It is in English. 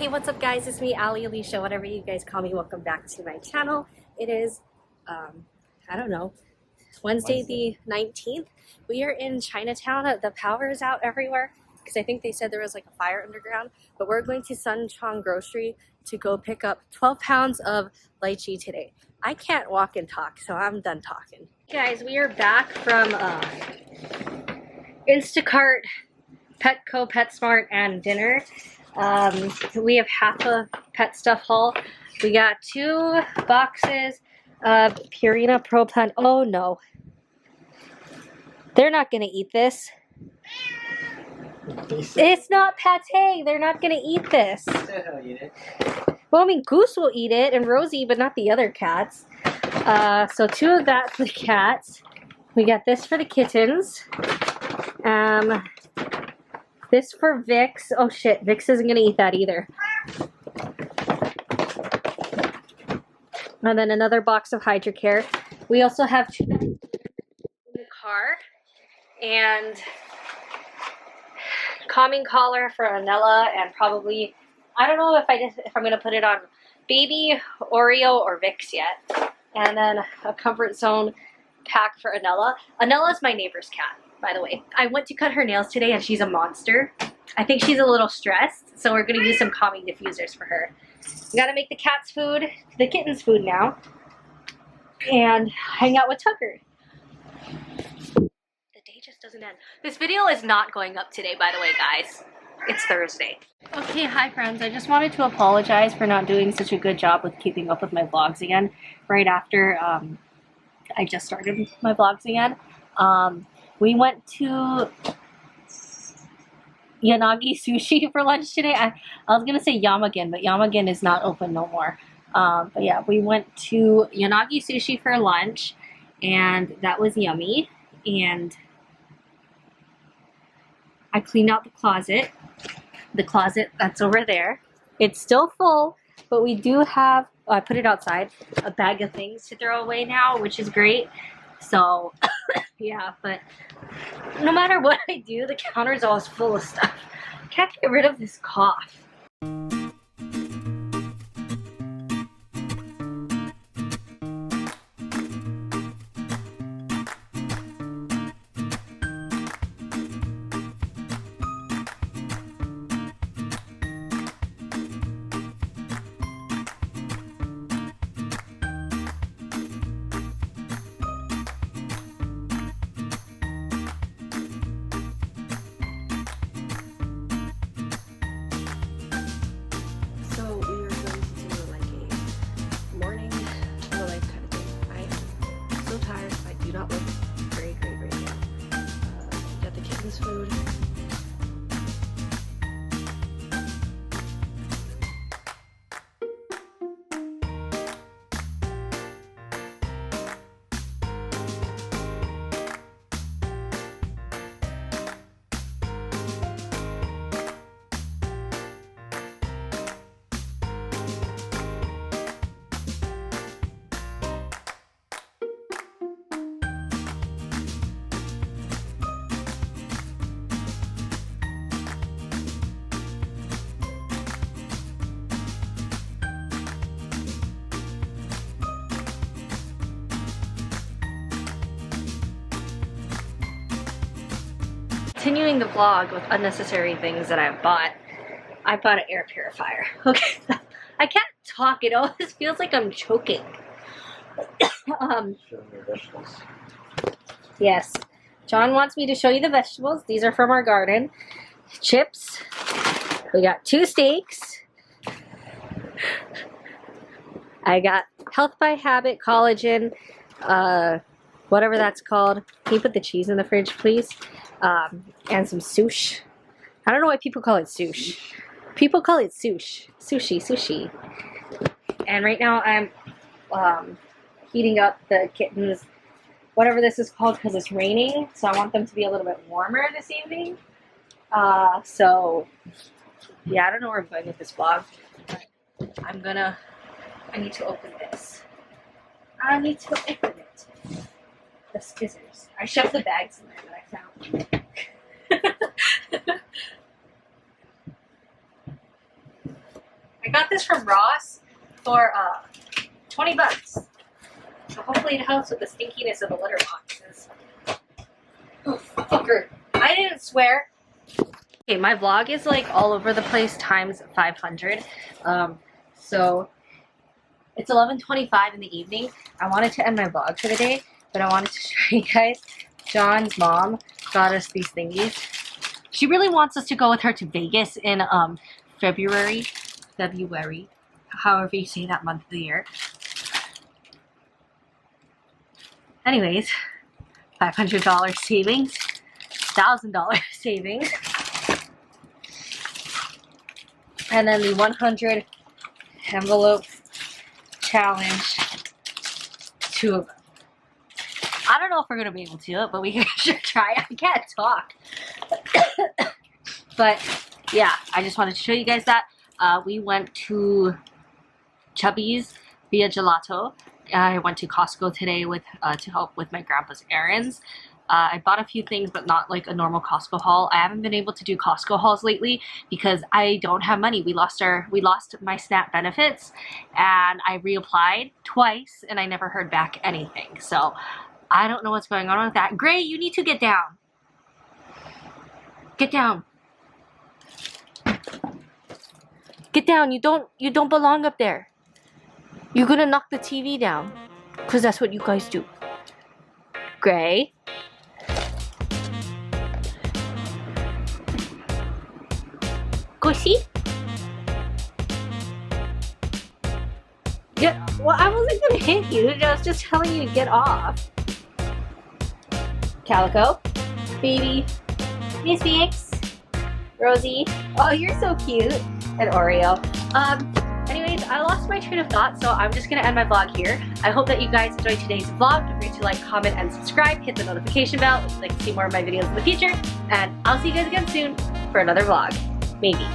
Hey, what's up guys? It's me, Ali, Alicia, whatever you guys call me. Welcome back to my channel. It is, I don't know, Wednesday the 19th. We are in Chinatown. The power is out everywhere because I think they said there was like a fire underground. But we're going to Sun Chong Grocery to go pick up 12 pounds of lychee today. I can't walk and talk, so I'm done talking. Guys, we are back from Instacart, Petco, PetSmart, and dinner. We have half a pet stuff haul. We got 2 boxes of Purina Pro Plan. Oh no. They're not gonna eat this. It's not pate. They're not gonna eat this. Well, I mean, Goose will eat it and Rosie, but not the other cats. So 2 of that for the cats. We got this for the kittens. This for Vix. Oh shit, Vix isn't gonna eat that either. And then another box of Hydrocare. We also have 2 in the car. And calming collar for Anella, and probably, I don't know if I'm gonna put it on baby, Oreo, or Vix yet. And then a comfort zone pack for Anella. Anella's my neighbor's cat, by the way. I went to cut her nails today and she's a monster. I think she's a little stressed, so we're gonna use some calming diffusers for her. We gotta make the cat's food, the kitten's food now, and hang out with Tucker. The day just doesn't end. This video is not going up today, by the way, guys. It's Thursday. Okay, hi friends. I just wanted to apologize for not doing such a good job with keeping up with my vlogs again. Right after I just started my vlogs again. We went to Yanagi Sushi for lunch today. I was gonna say Yamagen, but Yamagen is not open no more. But yeah, we went to Yanagi Sushi for lunch, and that was yummy. And I cleaned out the closet. The closet that's over there. It's still full, but we do have, I put it outside, a bag of things to throw away now, which is great. So, yeah, but no matter what I do, the counter is always full of stuff. Can't get rid of this cough. Food. Continuing the vlog with unnecessary things that I've bought. I bought an air purifier. Okay, I can't talk. It always feels like I'm choking. Yes, John wants me to show you the vegetables. These are from our garden. Chips. We got 2 steaks. I got Health by Habit collagen, whatever that's called. Can you put the cheese in the fridge, please? And some sushi. I don't know why people call it sushi. People call it sushi. Sushi. And right now I'm heating up the kittens, whatever this is called, because it's raining. So I want them to be a little bit warmer this evening. So yeah, I don't know where I'm going with this vlog. But I need to open this. I need to open it. The scissors. I shoved the bags in there that I found. got this from Ross for 20 bucks. So hopefully it helps with the stinkiness of the litter boxes. Oh, fucker. I didn't swear. Okay, my vlog is like all over the place times 500. So it's 11:25 in the evening. I wanted to end my vlog for the day, but I wanted to show you guys. John's mom got us these thingies. She really wants us to go with her to Vegas in February, however you say that month of the year. Anyways, $500 savings, $1,000 savings, and then the 100 envelope challenge, 2 of them. I don't know if we're gonna be able to do it, but we can sure try. I can't talk. But yeah, I just wanted to show you guys that. We went to Chubby's via Gelato. I went to Costco today with to help with my grandpa's errands. I bought a few things, but not like a normal Costco haul. I haven't been able to do Costco hauls lately because I don't have money. We lost my SNAP benefits, and I reapplied twice, and I never heard back anything. So I don't know what's going on with that. Gray, you need to get down. Get down. Get down. You don't belong up there. You're gonna knock the TV down, because that's what you guys do. Gray. Go see. Yeah, well, I wasn't gonna hit you. I was just telling you to get off. Calico. Baby. Miss Phoenix. Rosie. Oh, you're so cute. And Oreo. Anyways, I lost my train of thought, so I'm just gonna end my vlog here. I hope that you guys enjoyed today's vlog. Don't forget to like, comment, and subscribe. Hit the notification bell if you'd like to see more of my videos in the future. And I'll see you guys again soon for another vlog. Maybe.